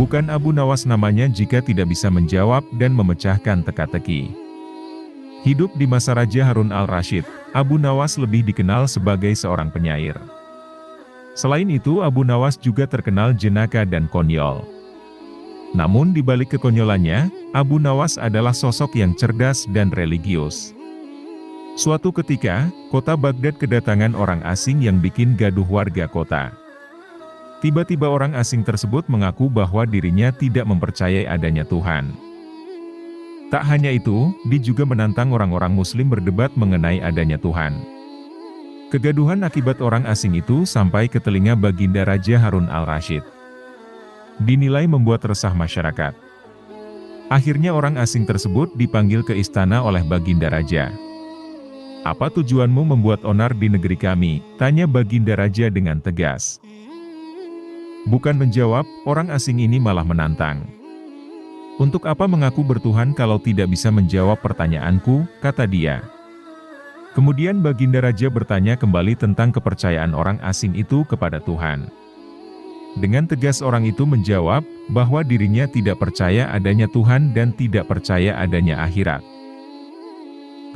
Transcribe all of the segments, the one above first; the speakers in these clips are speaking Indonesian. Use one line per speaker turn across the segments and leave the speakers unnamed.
Bukan Abu Nawas namanya jika tidak bisa menjawab dan memecahkan teka-teki. Hidup di masa Raja Harun al-Rasyid, Abu Nawas lebih dikenal sebagai seorang penyair. Selain itu Abu Nawas juga terkenal jenaka dan konyol. Namun di balik kekonyolannya, Abu Nawas adalah sosok yang cerdas dan religius. Suatu ketika, kota Baghdad kedatangan orang asing yang bikin gaduh warga kota. Tiba-tiba orang asing tersebut mengaku bahwa dirinya tidak mempercayai adanya Tuhan. Tak hanya itu, dia juga menantang orang-orang Muslim berdebat mengenai adanya Tuhan. Kegaduhan akibat orang asing itu sampai ke telinga Baginda Raja Harun al-Rasyid. Dinilai membuat resah masyarakat. Akhirnya orang asing tersebut dipanggil ke istana oleh Baginda Raja. "Apa tujuanmu membuat onar di negeri kami?" tanya Baginda Raja dengan tegas. Bukan menjawab, orang asing ini malah menantang. "Untuk apa mengaku bertuhan kalau tidak bisa menjawab pertanyaanku?" kata dia. Kemudian Baginda Raja bertanya kembali tentang kepercayaan orang asing itu kepada Tuhan. Dengan tegas orang itu menjawab, bahwa dirinya tidak percaya adanya Tuhan dan tidak percaya adanya akhirat.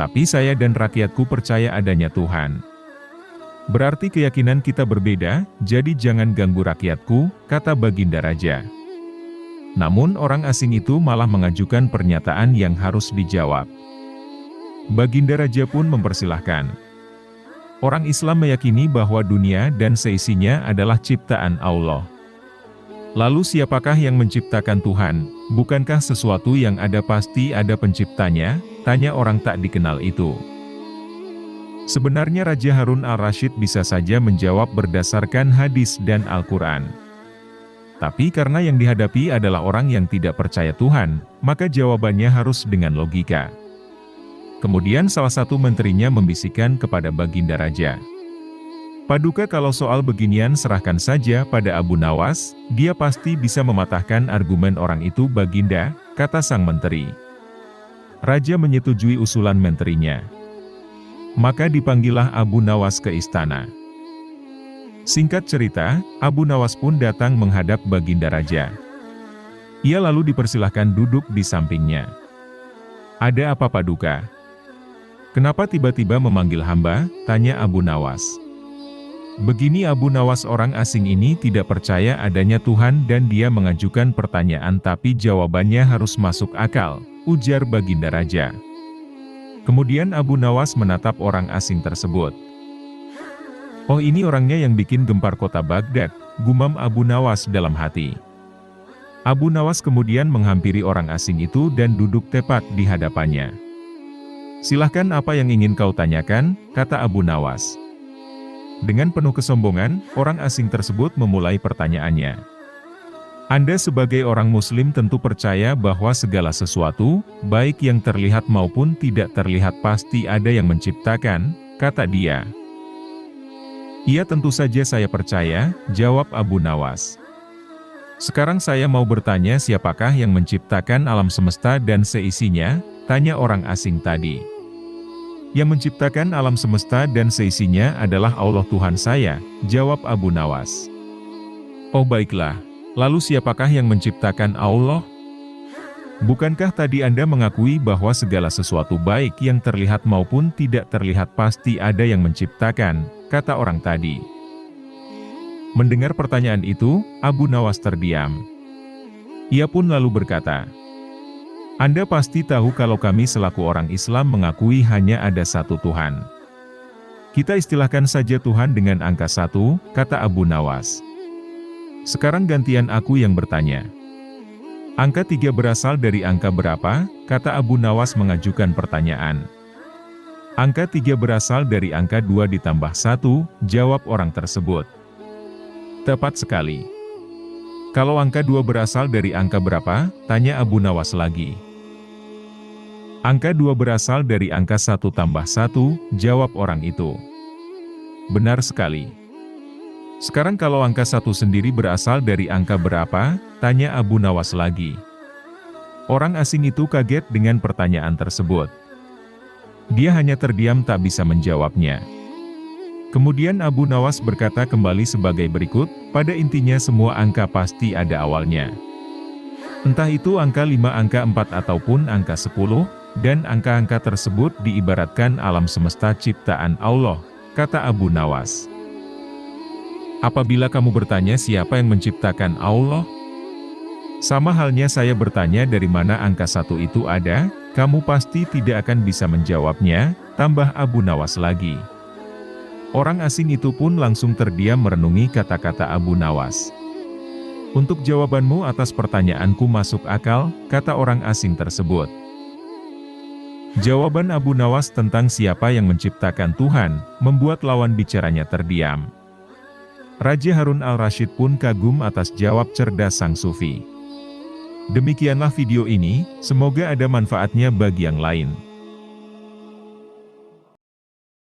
"Tapi saya dan rakyatku percaya adanya Tuhan." "Berarti keyakinan kita berbeda, jadi jangan ganggu rakyatku," kata Baginda Raja. Namun orang asing itu malah mengajukan pernyataan yang harus dijawab. Baginda Raja pun mempersilahkan. Orang Islam meyakini bahwa dunia dan seisinya adalah ciptaan Allah. Lalu siapakah yang menciptakan Tuhan? Bukankah sesuatu yang ada pasti ada penciptanya? Tanya orang tak dikenal itu. Sebenarnya Raja Harun al-Rasyid bisa saja menjawab berdasarkan hadis dan Al-Quran. Tapi karena yang dihadapi adalah orang yang tidak percaya Tuhan, maka jawabannya harus dengan logika. Kemudian salah satu menterinya membisikkan kepada Baginda Raja. "Paduka, kalau soal beginian serahkan saja pada Abu Nawas, dia pasti bisa mematahkan argumen orang itu Baginda," kata sang menteri. Raja menyetujui usulan menterinya. Maka dipanggillah Abu Nawas ke istana. Singkat cerita, Abu Nawas pun datang menghadap Baginda Raja. Ia lalu dipersilahkan duduk di sampingnya. "Ada apa Paduka? Kenapa tiba-tiba memanggil hamba?" tanya Abu Nawas. Begini Abu Nawas, orang asing ini tidak percaya adanya Tuhan dan dia mengajukan pertanyaan tapi jawabannya harus masuk akal, ujar Baginda Raja. Kemudian Abu Nawas menatap orang asing tersebut. "Oh, ini orangnya yang bikin gempar kota Baghdad," gumam Abu Nawas dalam hati. Abu Nawas kemudian menghampiri orang asing itu dan duduk tepat di hadapannya. "Silahkan, apa yang ingin kau tanyakan?" kata Abu Nawas. Dengan penuh kesombongan, orang asing tersebut memulai pertanyaannya. "Anda sebagai orang Muslim tentu percaya bahwa segala sesuatu, baik yang terlihat maupun tidak terlihat pasti ada yang menciptakan," kata dia. "Iya, tentu saja saya percaya," jawab Abu Nawas. "Sekarang saya mau bertanya, siapakah yang menciptakan alam semesta dan seisinya?" tanya orang asing tadi. "Yang menciptakan alam semesta dan seisinya adalah Allah Tuhan saya," jawab Abu Nawas. "Oh baiklah. Lalu siapakah yang menciptakan Allah? Bukankah tadi Anda mengakui bahwa segala sesuatu baik yang terlihat maupun tidak terlihat pasti ada yang menciptakan," kata orang tadi. Mendengar pertanyaan itu, Abu Nawas terdiam. Ia pun lalu berkata, "Anda pasti tahu kalau kami selaku orang Islam mengakui hanya ada satu Tuhan. Kita istilahkan saja Tuhan dengan angka 1, kata Abu Nawas. Sekarang gantian aku yang bertanya. Angka 3 berasal dari angka berapa? Kata Abu Nawas mengajukan pertanyaan. Angka 3 berasal dari angka 2 ditambah 1, jawab orang tersebut. Tepat sekali. Kalau angka 2 berasal dari angka berapa? Tanya Abu Nawas lagi. Angka 2 berasal dari angka 1 tambah 1, jawab orang itu. Benar sekali. Sekarang kalau angka 1 sendiri berasal dari angka berapa? Tanya Abu Nawas lagi. Orang asing itu kaget dengan pertanyaan tersebut. Dia hanya terdiam tak bisa menjawabnya. Kemudian Abu Nawas berkata kembali sebagai berikut, pada intinya semua angka pasti ada awalnya. Entah itu angka 5, angka 4 ataupun angka 10, dan angka-angka tersebut diibaratkan alam semesta ciptaan Allah, kata Abu Nawas. Apabila kamu bertanya siapa yang menciptakan Allah? Sama halnya saya bertanya dari mana angka 1 itu ada, kamu pasti tidak akan bisa menjawabnya, tambah Abu Nawas lagi. Orang asing itu pun langsung terdiam merenungi kata-kata Abu Nawas. Untuk jawabanmu atas pertanyaanku masuk akal, kata orang asing tersebut. Jawaban Abu Nawas tentang siapa yang menciptakan Tuhan, membuat lawan bicaranya terdiam. Raja Harun al-Rasyid pun kagum atas jawab cerdas sang sufi. Demikianlah video ini, semoga ada manfaatnya bagi yang lain.